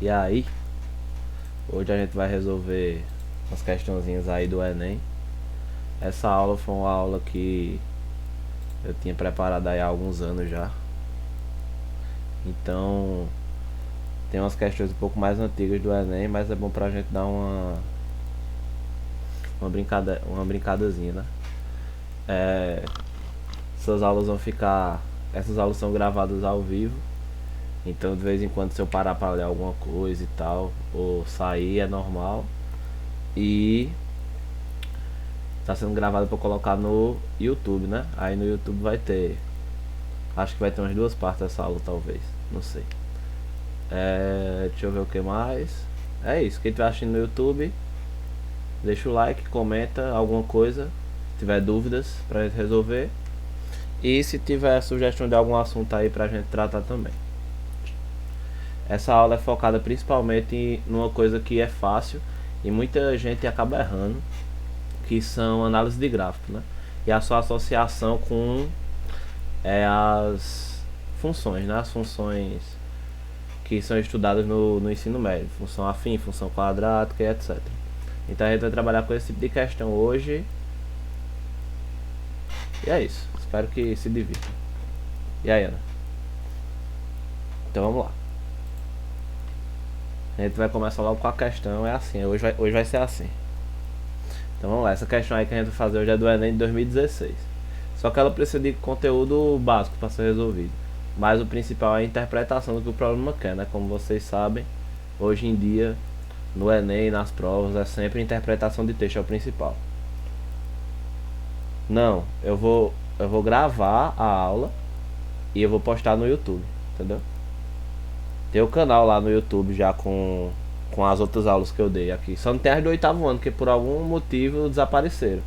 E aí, hoje a gente vai resolver umas questãozinhas aí do Enem. Essa aula foi uma aula que eu tinha preparado aí há alguns anos já. Então, tem umas questões um pouco mais antigas do Enem, mas é bom pra gente dar uma brincadazinha, né? É, essas aulas vão ficar. Essas aulas são gravadas ao vivo. Então, de vez em quando, se eu parar pra ler alguma coisa e tal, ou sair, é normal. E tá sendo gravado pra colocar no YouTube, né? Aí no YouTube vai ter. Acho que vai ter umas duas partes dessa aula, talvez. Não sei. Deixa eu ver o que mais. É isso. Quem estiver assistindo no YouTube, deixa o like, comenta alguma coisa. Se tiver dúvidas pra gente resolver. E se tiver sugestão de algum assunto aí pra gente tratar também. Essa aula é focada principalmente em uma coisa que é fácil e muita gente acaba errando, que são análise de gráfico, né? E a sua associação com as funções, né? As funções que são estudadas no ensino médio, função afim, função quadrática e etc. Então a gente vai trabalhar com esse tipo de questão hoje. E é isso. Espero que se divirta. E aí, Ana? Então vamos lá. A gente vai começar logo com a questão. É assim, hoje vai ser assim. Então vamos lá, essa questão aí que a gente vai fazer hoje é do Enem de 2016. Só que ela precisa de conteúdo básico para ser resolvido. Mas o principal é a interpretação do que o problema quer, né? Como vocês sabem, hoje em dia, no Enem e nas provas, é sempre a interpretação de texto é o principal. Não, eu vou gravar a aula e eu vou postar no YouTube, entendeu? Tem o canal lá no YouTube já com as outras aulas que eu dei aqui. Só não tem as do oitavo ano, que por algum motivo desapareceram.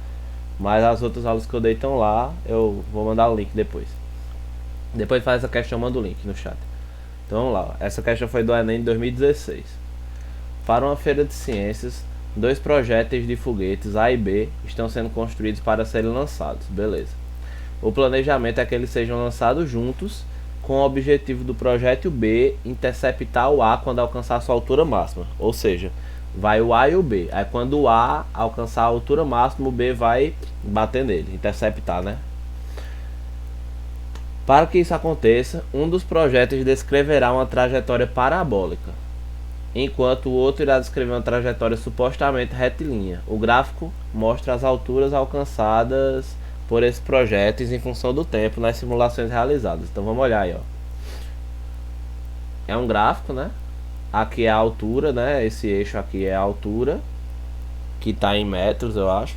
Mas as outras aulas que eu dei estão lá, eu vou mandar o link depois. Depois faz essa questão, manda o link no chat. Então vamos lá, essa questão foi do Enem de 2016. Para uma feira de ciências, dois projéteis de foguetes A e B estão sendo construídos para serem lançados. Beleza. O planejamento é que eles sejam lançados juntos, com o objetivo do projétil B interceptar o A quando alcançar sua altura máxima. Ou seja, vai o A e o B. Aí quando o A alcançar a altura máxima, o B vai bater nele, interceptar, né? Para que isso aconteça, um dos projéteis descreverá uma trajetória parabólica, enquanto o outro irá descrever uma trajetória supostamente retilínea. O gráfico mostra as alturas alcançadas por esses projéteis em função do tempo nas simulações realizadas. Então vamos olhar aí, ó. É um gráfico, né? Aqui é a altura, né? Esse eixo aqui é a altura, que está em metros, eu acho.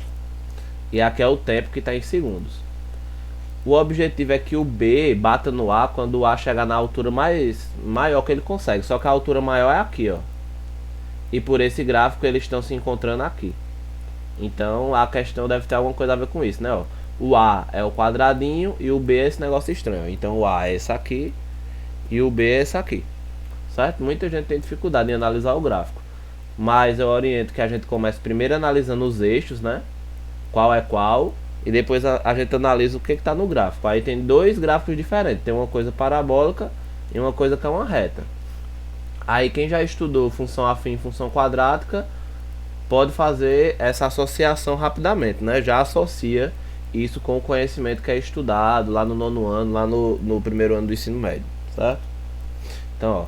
E aqui é o tempo, que está em segundos. O objetivo é que o B bata no A quando o A chegar na altura maior que ele consegue. Só que a altura maior é aqui, ó. E por esse gráfico eles estão se encontrando aqui. Então a questão deve ter alguma coisa a ver com isso, né? Ó. O A é o quadradinho e o B é esse negócio estranho. Então o A é esse aqui e o B é esse aqui. Certo? Muita gente tem dificuldade em analisar o gráfico. Mas eu oriento que a gente comece primeiro analisando os eixos, né? Qual é qual. E depois a gente analisa o que está no gráfico. Aí tem dois gráficos diferentes. Tem uma coisa parabólica e uma coisa que é uma reta. Aí quem já estudou função afim e função quadrática pode fazer essa associação rapidamente, né? Já associa isso com o conhecimento que é estudado lá no nono ano, lá no primeiro ano do ensino médio, certo? Então, ó,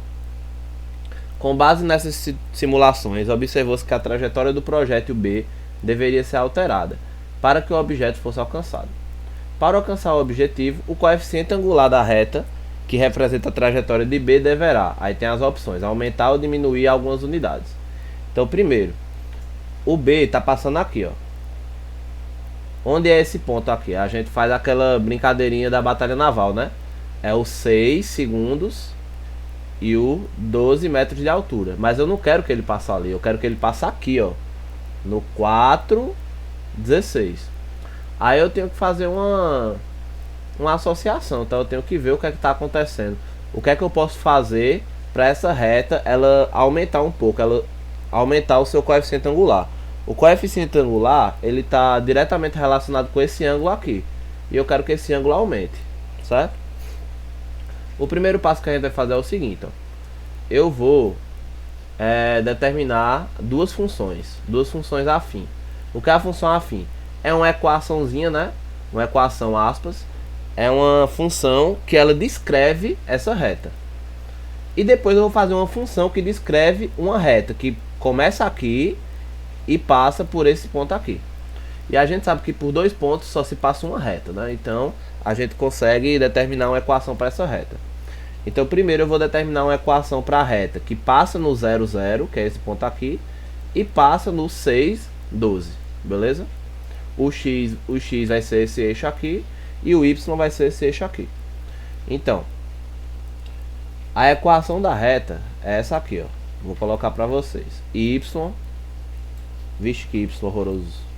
com base nessas simulações, observou-se que a trajetória do projétil B deveria ser alterada para que o objeto fosse alcançado. Para alcançar o objetivo, o coeficiente angular da reta, que representa a trajetória de B, deverá, aí tem as opções, aumentar ou diminuir algumas unidades. Então, primeiro, o B está passando aqui, ó. Onde é esse ponto aqui? A gente faz aquela brincadeirinha da batalha naval, né? É o 6 segundos e o 12 metros de altura. Mas eu não quero que ele passe ali, eu quero que ele passe aqui, ó. No 4,16. Aí eu tenho que fazer uma associação, então eu tenho que ver o que é que está acontecendo. O que é que eu posso fazer para essa reta ela aumentar um pouco, ela aumentar o seu coeficiente angular. O coeficiente angular ele está diretamente relacionado com esse ângulo aqui, e eu quero que esse ângulo aumente, certo? O primeiro passo que a gente vai fazer é o seguinte, ó. Eu vou determinar duas funções afim. O que é a função afim? É uma equaçãozinha, né? Uma equação, aspas. É uma função que ela descreve essa reta. E depois eu vou fazer uma função que descreve uma reta que começa aqui e passa por esse ponto aqui. E a gente sabe que por dois pontos só se passa uma reta, né? Então a gente consegue determinar uma equação para essa reta. Então primeiro eu vou determinar uma equação para a reta que passa no 0, 0, que é esse ponto aqui, e passa no 6, 12, beleza? O x vai ser esse eixo aqui e o y vai ser esse eixo aqui. Então, a equação da reta é essa aqui, ó. Vou colocar para vocês. Y, vixe que y horroroso.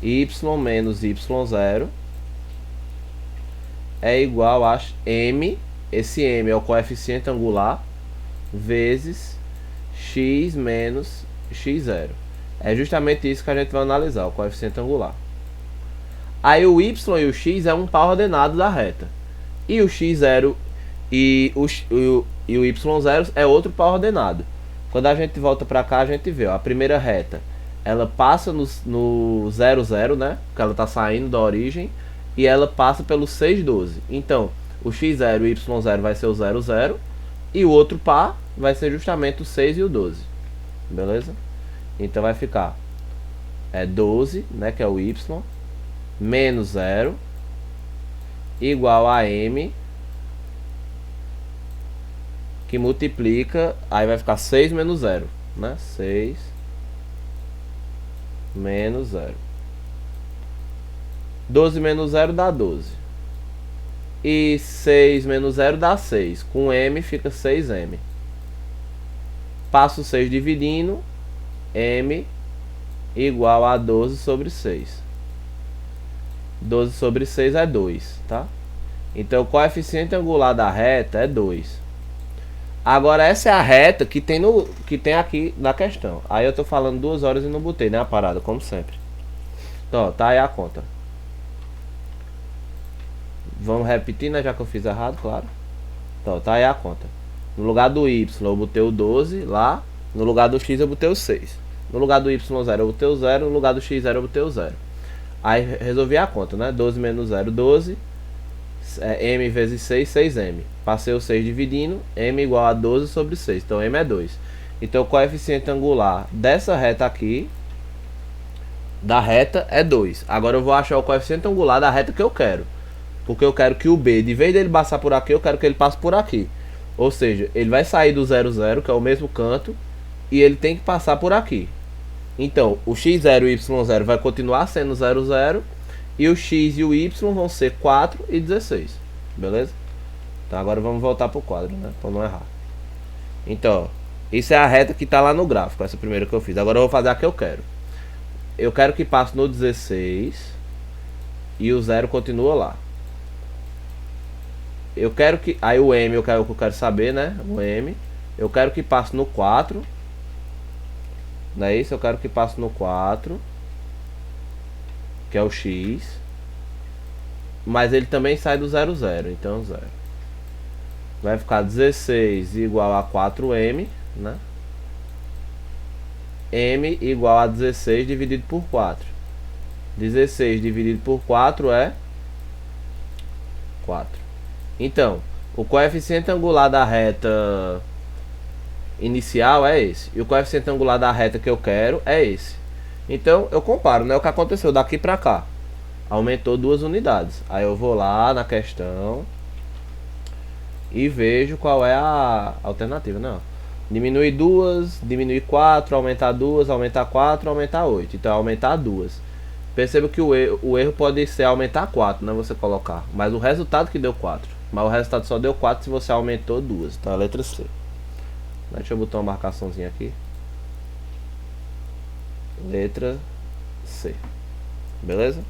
Y menos y0 é igual a m, esse m é o coeficiente angular, vezes x menos x0. É justamente isso que a gente vai analisar, o coeficiente angular. Aí o y e o x é um par ordenado da reta. E o x0 e o y0 é outro par ordenado. Quando a gente volta para cá, a gente vê, ó, a primeira reta, ela passa no 0, 0, né? Porque ela está saindo da origem. E ela passa pelo 6, 12. Então, o x0 e o y0 vai ser o 0, 0. E o outro par vai ser justamente o 6 e o 12. Beleza? Então vai ficar 12, né, que é o y, menos 0, igual a m, que multiplica, aí vai ficar 6 menos 0, né? 6 menos 0. 12 menos 0 dá 12. E 6 menos 0 dá 6. Com m fica 6m. Passo 6 dividindo. M igual a 12 sobre 6. 12 sobre 6 é 2, tá? Então o coeficiente angular da reta é 2. Agora essa é a reta que tem aqui na questão. Aí eu tô falando 2 horas e não botei, né, a parada, como sempre. Então, tá aí a conta. Vamos repetir, né, já que eu fiz errado, claro. Então, tá aí a conta. No lugar do y eu botei o 12 lá. No lugar do x eu botei o 6. No lugar do y0 eu botei o 0. No lugar do x0 eu botei o 0. Aí resolvi a conta, né? 12 menos 0, 12. M vezes 6, 6m. Passei o 6 dividindo. M igual a 12 sobre 6. Então m é 2. Então o coeficiente angular dessa reta aqui, da reta, é 2. Agora eu vou achar o coeficiente angular da reta que eu quero. Porque eu quero que o B, de vez dele passar por aqui, eu quero que ele passe por aqui. Ou seja, ele vai sair do 0, 0, que é o mesmo canto, e ele tem que passar por aqui. Então, o x0 e o y0 vai continuar sendo 0, 0, e o x e o y vão ser 4 e 16. Beleza? Então agora vamos voltar para o quadro, né? Para não errar. Então, isso é a reta que está lá no gráfico, essa primeira que eu fiz. Agora eu vou fazer a que eu quero. Eu quero que passe no 16 e o 0 continua lá. Eu quero que... Aí o m eu quero saber, né? O m. Eu quero que passe no 4. Não é isso? Eu quero que passe no 4. Que é o x. Mas ele também sai do 0, 0. Então 0. Vai ficar 16 igual a 4m, né? M igual a 16 dividido por 4. 16 dividido por 4 é 4. Então, o coeficiente angular da reta inicial é esse. E o coeficiente angular da reta que eu quero é esse. Então, eu comparo, né? O que aconteceu daqui pra cá. Aumentou 2 unidades. Aí eu vou lá na questão e vejo qual é a alternativa, né? Diminuir 2, diminuir 4, aumentar 2, aumentar 4, aumentar 8. Então, aumentar 2. Perceba que o erro pode ser aumentar 4, né? Você colocar. Mas o resultado que deu 4. Mas o resultado só deu 4 se você aumentou 2. Então, a letra C. Deixa eu botar uma marcaçãozinha aqui. Letra C. Beleza?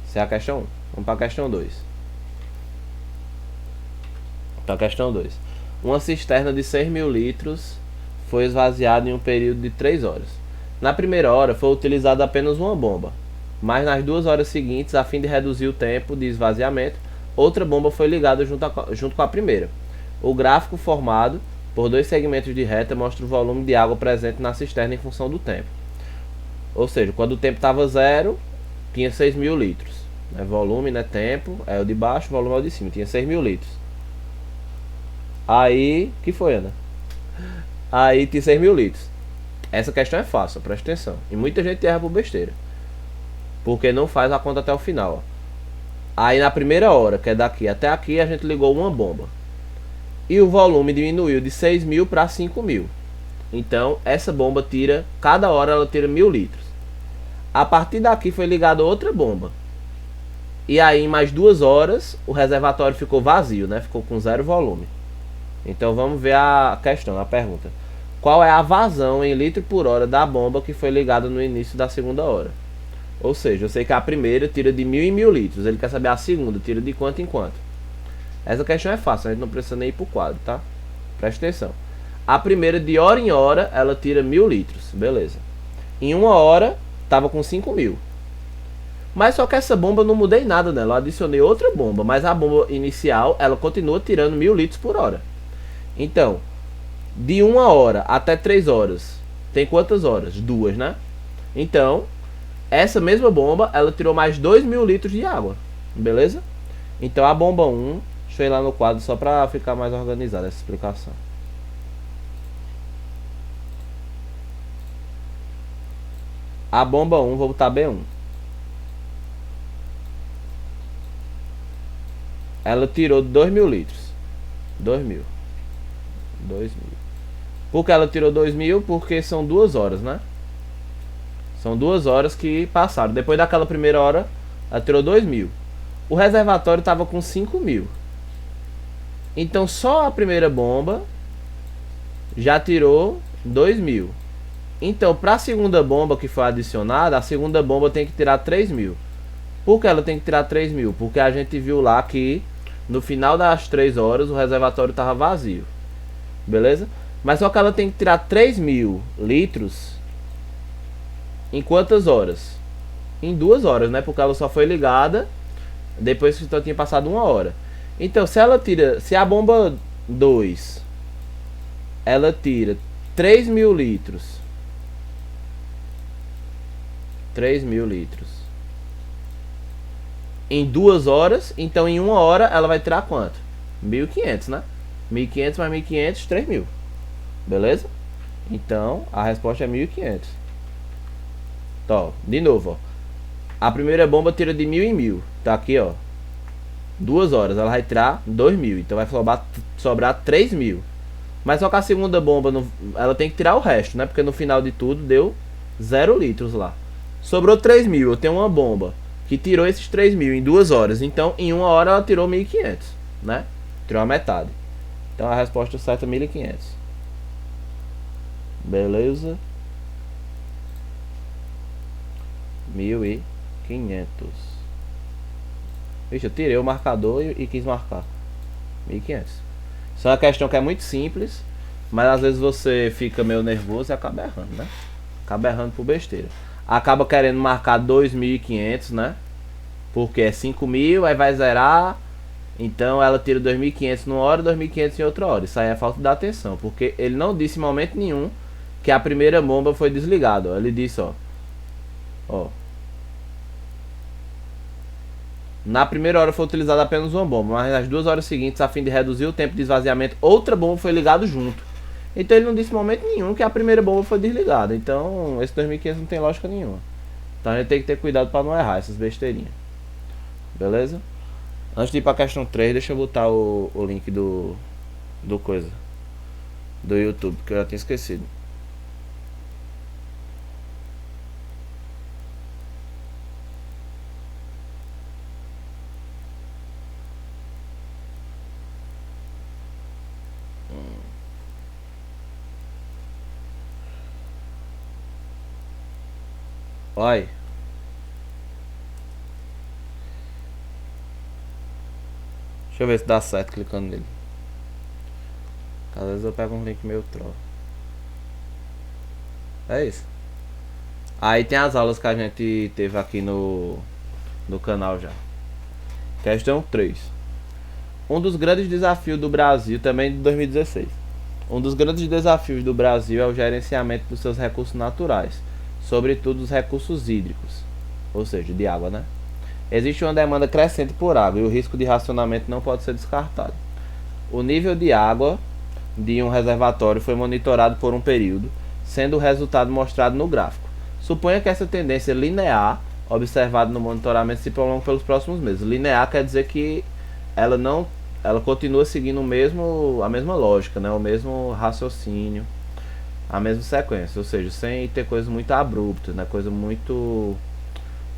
Essa é a questão 1. Vamos para a questão 2. Então, a questão 2. Uma cisterna de 6.000 litros foi esvaziada em um período de 3 horas. Na primeira hora foi utilizada apenas uma bomba, mas nas 2 horas seguintes, a fim de reduzir o tempo de esvaziamento, outra bomba foi ligada junto com a primeira. O gráfico formado por dois segmentos de reta mostra o volume de água presente na cisterna em função do tempo. Ou seja, quando o tempo estava zero, tinha 6.000 litros. Volume, né? Tempo é o de baixo, volume é o de cima. Tinha 6.000 litros. Aí, que foi, Ana? Aí tinha 6.000 litros. Essa questão é fácil, presta atenção. E muita gente erra por besteira, porque não faz a conta até o final. Aí na primeira hora, que é daqui até aqui, a gente ligou uma bomba. E o volume diminuiu de 6.000 para 5.000. Então essa bomba tira, cada hora ela tira 1.000 litros. A partir daqui foi ligada outra bomba. E aí em mais 2 horas o reservatório ficou vazio, né? Ficou com zero volume. Então vamos ver a questão, a pergunta. Qual é a vazão em litro por hora da bomba que foi ligada no início da segunda hora? Ou seja, eu sei que a primeira tira de 1.000 em 1.000 litros. Ele quer saber a segunda, tira de quanto em quanto. Essa questão é fácil, a gente não precisa nem ir pro quadro, tá? Presta atenção. A primeira, de hora em hora, ela tira 1.000 litros. Beleza. Em 1 hora, tava com 5.000. Mas só que essa bomba eu não mudei nada nela. Eu adicionei outra bomba. Mas a bomba inicial, ela continua tirando 1.000 litros por hora. Então, de 1 hora até 3 horas, tem quantas horas? 2, né? Então, essa mesma bomba, ela tirou mais 2.000 litros de água. Beleza? Então a bomba 1, deixa eu ir lá no quadro só pra ficar mais organizada essa explicação. A bomba 1, vou botar B1. Ela tirou 2.000 litros. 2.000. Por que ela tirou 2.000? Porque são 2 horas, né? São 2 horas que passaram. Depois daquela primeira hora, ela tirou 2.000. O reservatório estava com 5.000. Então só a primeira bomba já tirou 2.000. Então para a segunda bomba que foi adicionada, a segunda bomba tem que tirar 3.000. Por que ela tem que tirar 3.000? Porque a gente viu lá que no final das 3 horas o reservatório estava vazio. Beleza? Mas só que ela tem que tirar 3.000 litros em quantas horas? Em 2 horas, né? Porque ela só foi ligada depois que só tinha passado 1 hora. Então se ela tira, se a bomba 2 ela tira 3.000 litros, 3.000 litros em 2 horas, então em 1 hora ela vai tirar quanto? 1.500, né? 1.500 mais 1.500, 3.000. Beleza? Então a resposta é 1.500. Então, de novo, ó. A primeira bomba tira de 1.000 em 1.000. Tá aqui, ó. 2 horas, ela vai tirar 2.000. Então vai sobrar 3.000. Mas só que a segunda bomba, ela tem que tirar o resto, né? Porque no final de tudo deu 0 litros lá. Sobrou 3.000. Eu tenho uma bomba que tirou esses 3.000 em 2 horas. Então em 1 hora ela tirou 1.500, né? Tirou a metade. Então a resposta certa é 1.500. Beleza? 1.500. Vixe, eu tirei o marcador e quis marcar 1.500. Isso é uma questão que é muito simples, mas às vezes você fica meio nervoso e acaba errando, né? Acaba errando por besteira. Acaba querendo marcar 2.500, né? Porque é 5.000, aí vai zerar. Então ela tira 2.500 numa hora, 2.500 em outra hora. Isso aí é falta de atenção, porque ele não disse em momento nenhum que a primeira bomba foi desligada. Ele disse, ó. Na primeira hora foi utilizada apenas uma bomba, mas nas 2 horas seguintes, a fim de reduzir o tempo de esvaziamento, outra bomba foi ligada junto. Então ele não disse em momento nenhum que a primeira bomba foi desligada. Então esse 2.500 não tem lógica nenhuma. Então a gente tem que ter cuidado para não errar essas besteirinhas. Beleza? Antes de ir para a questão 3, deixa eu botar o link do coisa. Do YouTube, que eu já tinha esquecido. Olha. Deixa eu ver se dá certo clicando nele. Às vezes eu pego um link meio troll. É isso. Aí tem as aulas que a gente teve aqui no canal já. Questão 3. Um dos grandes desafios do Brasil, também de 2016, Um dos grandes desafios do Brasil é o gerenciamento dos seus recursos naturais, sobretudo os recursos hídricos, ou seja, de água, né? Existe uma demanda crescente por água e o risco de racionamento não pode ser descartado. O nível de água de um reservatório foi monitorado por um período, sendo o resultado mostrado no gráfico. Suponha que essa tendência linear observada no monitoramento se prolongue pelos próximos meses. Linear quer dizer que ela continua seguindo a mesma lógica, né? O mesmo raciocínio, a mesma sequência, ou seja, sem ter coisas muito abruptas, né? Coisa muito, como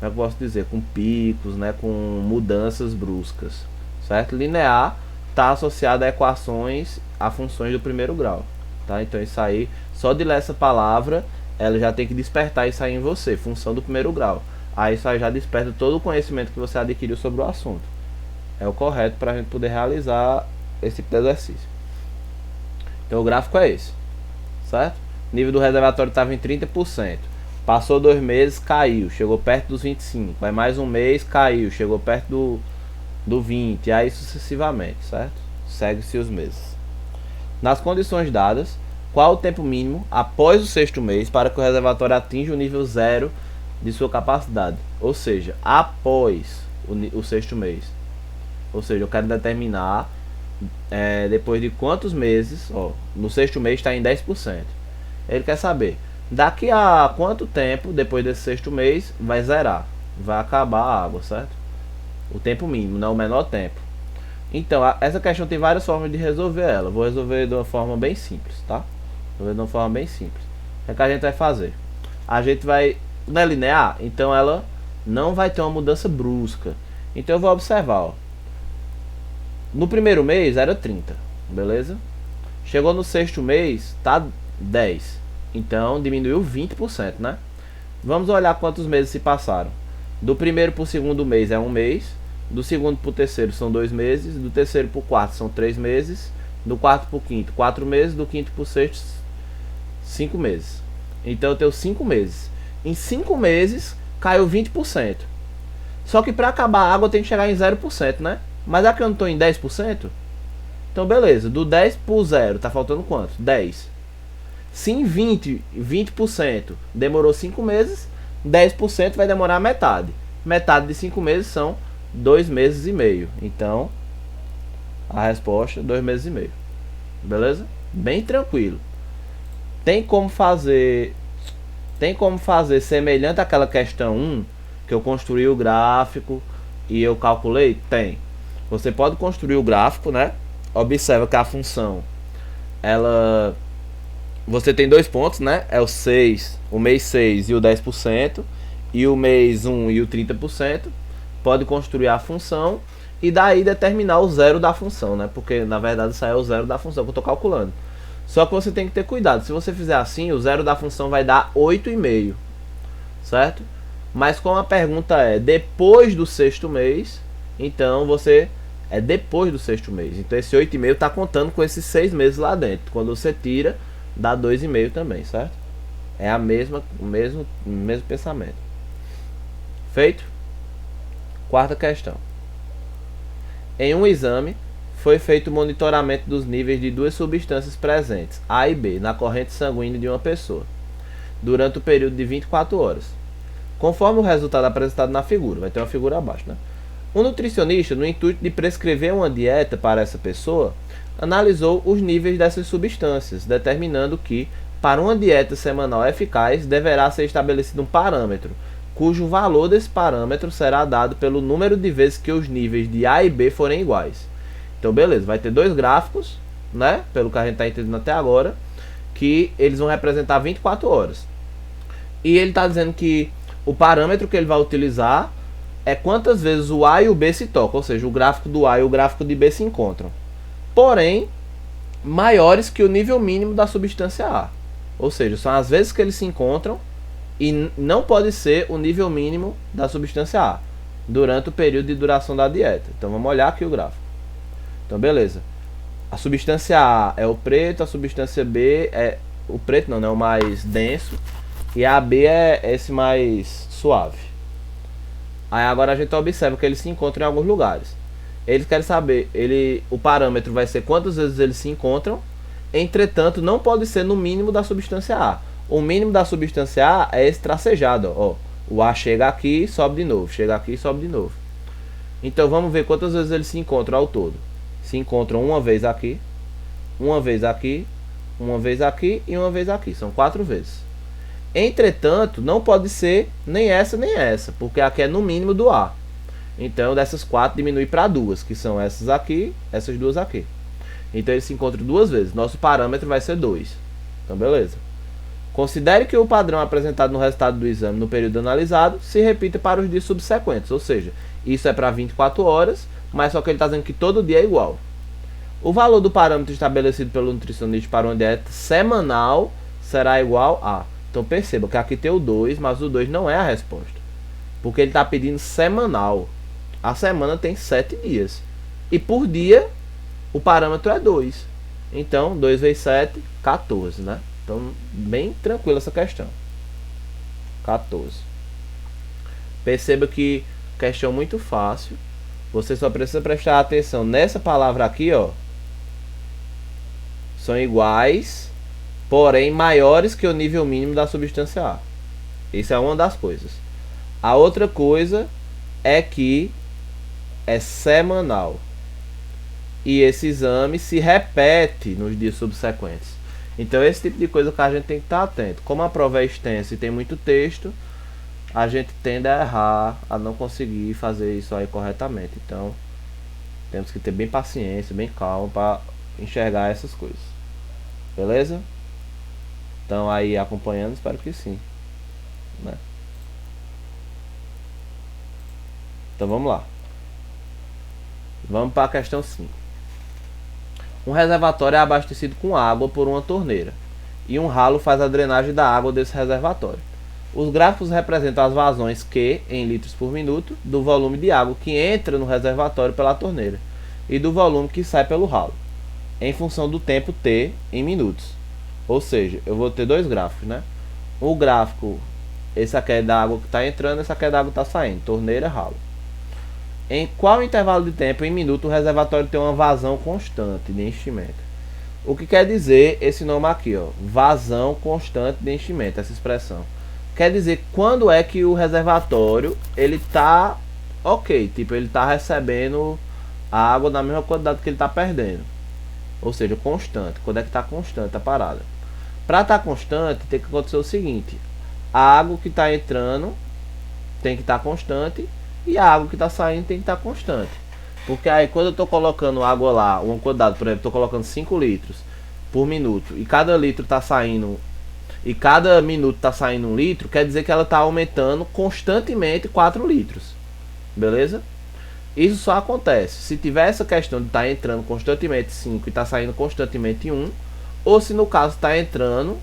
é que eu posso dizer, com picos, né? Com mudanças bruscas, certo? Linear está associado a equações, a funções do primeiro grau, tá? Então isso aí, só de ler essa palavra, ela já tem que despertar isso aí em você, função do primeiro grau. Aí isso aí já desperta todo o conhecimento que você adquiriu sobre o assunto. É o correto para a gente poder realizar esse tipo de exercício. Então o gráfico é esse, certo? O nível do reservatório estava em 30%. Passou 2 meses, caiu, chegou perto dos 25%. Vai mais um mês, caiu, chegou perto do 20%. E aí sucessivamente, certo? Segue-se os meses. Nas condições dadas, qual o tempo mínimo após o 6º mês para que o reservatório atinja o nível zero de sua capacidade? Ou seja, após o 6º mês. Ou seja, eu quero determinar depois de quantos meses, ó, no 6º mês está em 10%. Ele quer saber daqui a quanto tempo, depois desse 6º mês, vai zerar, vai acabar a água, certo? O tempo mínimo, não o menor tempo. Então, essa questão tem várias formas de resolver ela. Vou resolver de uma forma bem simples, tá? Vou resolver de uma forma bem simples. O que a gente vai fazer? A gente vai, não é linear, então ela não vai ter uma mudança brusca. Então eu vou observar, ó. No primeiro mês era 30, beleza? Chegou no 6º mês, tá 10. Então diminuiu 20%, né? Vamos olhar quantos meses se passaram. Do primeiro para o 2º mês é 1 mês. Do 2º para o 3º são 2 meses. Do 3º para o 4º são 3 meses. Do 4º para o 5º, 4 meses. Do 5º para o 6º, 5 meses. Então eu tenho 5 meses. Em 5 meses caiu 20%. Só que para acabar a água tem que chegar em 0%, né? Mas aqui eu não estou em 10%. Então beleza, do 10 para o 0 tá faltando quanto? 10. Se em 20% demorou 5 meses, 10% vai demorar metade. Metade de 5 meses são 2 meses e meio. Então a resposta é 2 meses e meio. Beleza? Bem tranquilo. Tem como fazer semelhante àquela questão 1 que eu construí o gráfico e eu calculei? Tem. Você pode construir o gráfico, né? Observa que a função, você tem 2 pontos, né? É o mês 6 e o 10%, e o mês 1 e o 30%. Pode construir a função e daí determinar o zero da função, né? Porque na verdade isso aí é o zero da função que eu estou calculando. Só que você tem que ter cuidado. Se você fizer assim, o zero da função vai dar 8,5, certo? Mas como a pergunta é depois do 6º mês, então você é depois do 6º mês. Então esse 8,5 está contando com esses 6 meses lá dentro. Quando você tira, dá 2,5 também, certo? É o mesmo pensamento. Feito? Quarta questão. Em um exame, foi feito o monitoramento dos níveis de 2 substâncias presentes, A e B, na corrente sanguínea de uma pessoa, durante o período de 24 horas. Conforme o resultado apresentado na figura, vai ter uma figura abaixo, né? O nutricionista, no intuito de prescrever uma dieta para essa pessoa, analisou os níveis dessas substâncias, determinando que, para uma dieta semanal eficaz, deverá ser estabelecido um parâmetro, cujo valor desse parâmetro será dado pelo número de vezes que os níveis de A e B forem iguais. Então, beleza, vai ter 2 gráficos, né? Pelo que a gente está entendendo até agora, que eles vão representar 24 horas. E ele está dizendo que o parâmetro que ele vai utilizar é quantas vezes o A e o B se tocam, ou seja, o gráfico do A e o gráfico de B se encontram. Porém, maiores que o nível mínimo da substância A. Ou seja, são as vezes que eles se encontram e não pode ser o nível mínimo da substância A durante o período de duração da dieta. Então vamos olhar aqui o gráfico. Então beleza. A substância A é o preto, a substância B é o preto não, né, o mais denso, e a B é esse mais suave. Aí agora a gente observa que eles se encontram em alguns lugares. Eles querem saber, o parâmetro vai ser quantas vezes eles se encontram Entretanto, não pode ser no mínimo da substância A. O mínimo da substância A é esse tracejado, ó. O A chega aqui, sobe de novo, chega aqui, sobe de novo. Então vamos ver quantas vezes eles se encontram ao todo. Se encontram uma vez aqui, uma vez aqui, uma vez aqui e uma vez aqui. São 4 vezes. Entretanto, não pode ser nem essa, porque aqui é no mínimo do A. Então, dessas 4 diminui para 2, que são essas aqui, essas duas aqui. Então, eles se encontram 2 vezes. Nosso parâmetro vai ser 2. Então, beleza. Considere que o padrão apresentado no resultado do exame no período analisado se repita para os dias subsequentes. Ou seja, isso é para 24 horas, mas só que ele está dizendo que todo dia é igual. O valor do parâmetro estabelecido pelo nutricionista para uma dieta semanal será igual a... Então perceba que aqui tem o 2, mas o 2 não é a resposta. Porque ele está pedindo semanal. A semana tem 7 dias. E por dia, o parâmetro é 2. Então, 2 vezes 7, 14, né? Então, bem tranquila essa questão. 14. Perceba que questão muito fácil. Você só precisa prestar atenção nessa palavra aqui, ó. São iguais, porém maiores que o nível mínimo da substância A. Isso é uma das coisas. A outra coisa é que é semanal. E esse exame se repete nos dias subsequentes. Então esse tipo de coisa que a gente tem que estar atento. Como a prova é extensa e tem muito texto, a gente tende a errar, a não conseguir fazer isso aí corretamente. Então temos que ter bem paciência, bem calma para enxergar essas coisas. Beleza? Então aí acompanhando, espero que sim, né? Então vamos lá. Vamos para a questão 5. Um reservatório é abastecido com água por uma torneira e um ralo faz a drenagem da água desse reservatório. Os gráficos representam as vazões Q em litros por minuto do volume de água que entra no reservatório pela torneira e do volume que sai pelo ralo, em função do tempo T em minutos. Ou seja, eu vou ter dois gráficos, né? O gráfico, esse aqui é da água que está entrando, esse aqui é da água que está saindo, torneira, ralo. Em qual intervalo de tempo em minuto o reservatório tem uma vazão constante de enchimento? O que quer dizer esse nome aqui, ó? Vazão constante de enchimento, essa expressão. Quer dizer quando é que o reservatório ele está ok, tipo ele está recebendo a água na mesma quantidade que ele está perdendo. Ou seja, constante. Quando é que está constante a parada? Para estar constante tem que acontecer o seguinte: a água que está entrando tem que estar constante e a água que está saindo tem que estar constante. Porque aí quando eu estou colocando água lá, uma quantidade, por exemplo, estou colocando 5 litros por minuto e cada litro está saindo, e cada minuto está saindo 1 litro, quer dizer que ela está aumentando constantemente 4 litros. Beleza? Isso só acontece se tiver essa questão de estar entrando constantemente 5 e está saindo constantemente 1, ou se no caso está entrando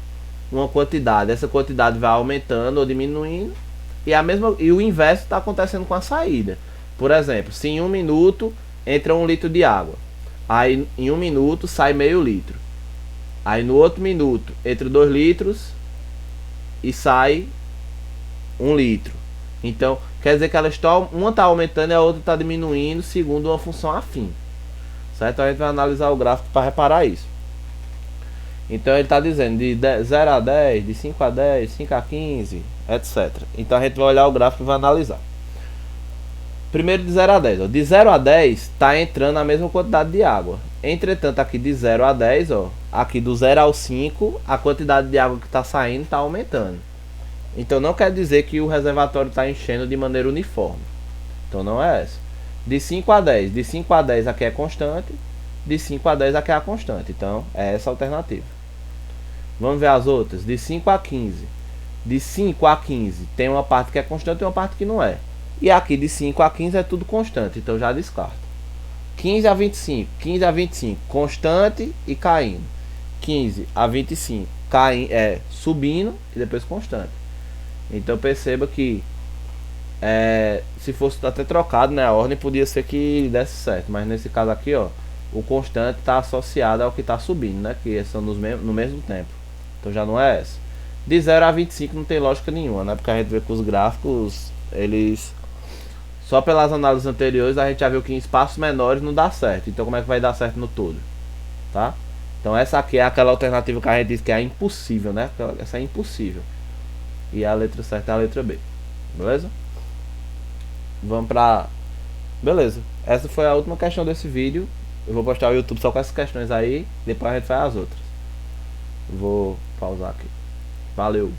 uma quantidade, essa quantidade vai aumentando ou diminuindo, e o inverso está acontecendo com a saída. Por exemplo, se em 1 minuto entra 1 litro de água, aí em 1 minuto sai meio litro, aí no outro minuto entra 2 litros e sai 1 litro. Então quer dizer que uma está aumentando e a outra está diminuindo segundo uma função afim, certo? Então a gente vai analisar o gráfico para reparar isso. Então ele está dizendo de 0 a 10, de 5 a 10, 5 a 15, etc. Então a gente vai olhar o gráfico e vai analisar. Primeiro de 0 a 10. Ó. De 0 a 10 está entrando a mesma quantidade de água. Entretanto, aqui de 0 a 10, ó, aqui do 0 ao 5, a quantidade de água que está saindo está aumentando. Então não quer dizer que o reservatório está enchendo de maneira uniforme. Então não é essa. De 5 a 10. De 5 a 10 aqui é constante. De 5 a 10 aqui é a constante. Então é essa a alternativa. Vamos ver as outras. De 5 a 15. De 5 a 15 tem uma parte que é constante e uma parte que não é. E aqui de 5 a 15 é tudo constante. Então já descarto. 15 a 25. 15 a 25 constante e caindo. 15 a 25 subindo e depois constante. Então perceba que se fosse até trocado, né, a ordem podia ser que desse certo, mas nesse caso aqui, ó, o constante está associado ao que está subindo, né, que são no mesmo tempo. Então já não é essa. De 0 a 25 não tem lógica nenhuma, né, porque a gente vê que os gráficos, eles só pelas análises anteriores a gente já viu que em espaços menores não dá certo. Então como é que vai dar certo no todo, tá? Então Então essa aqui é aquela alternativa que a gente diz que é impossível, né? Essa é impossível. E a letra certa é a letra B. Beleza? Vamos pra... Beleza. Essa foi a última questão desse vídeo. Eu vou postar o YouTube só com essas questões aí. Depois a gente faz as outras. Vou pausar aqui. Valeu.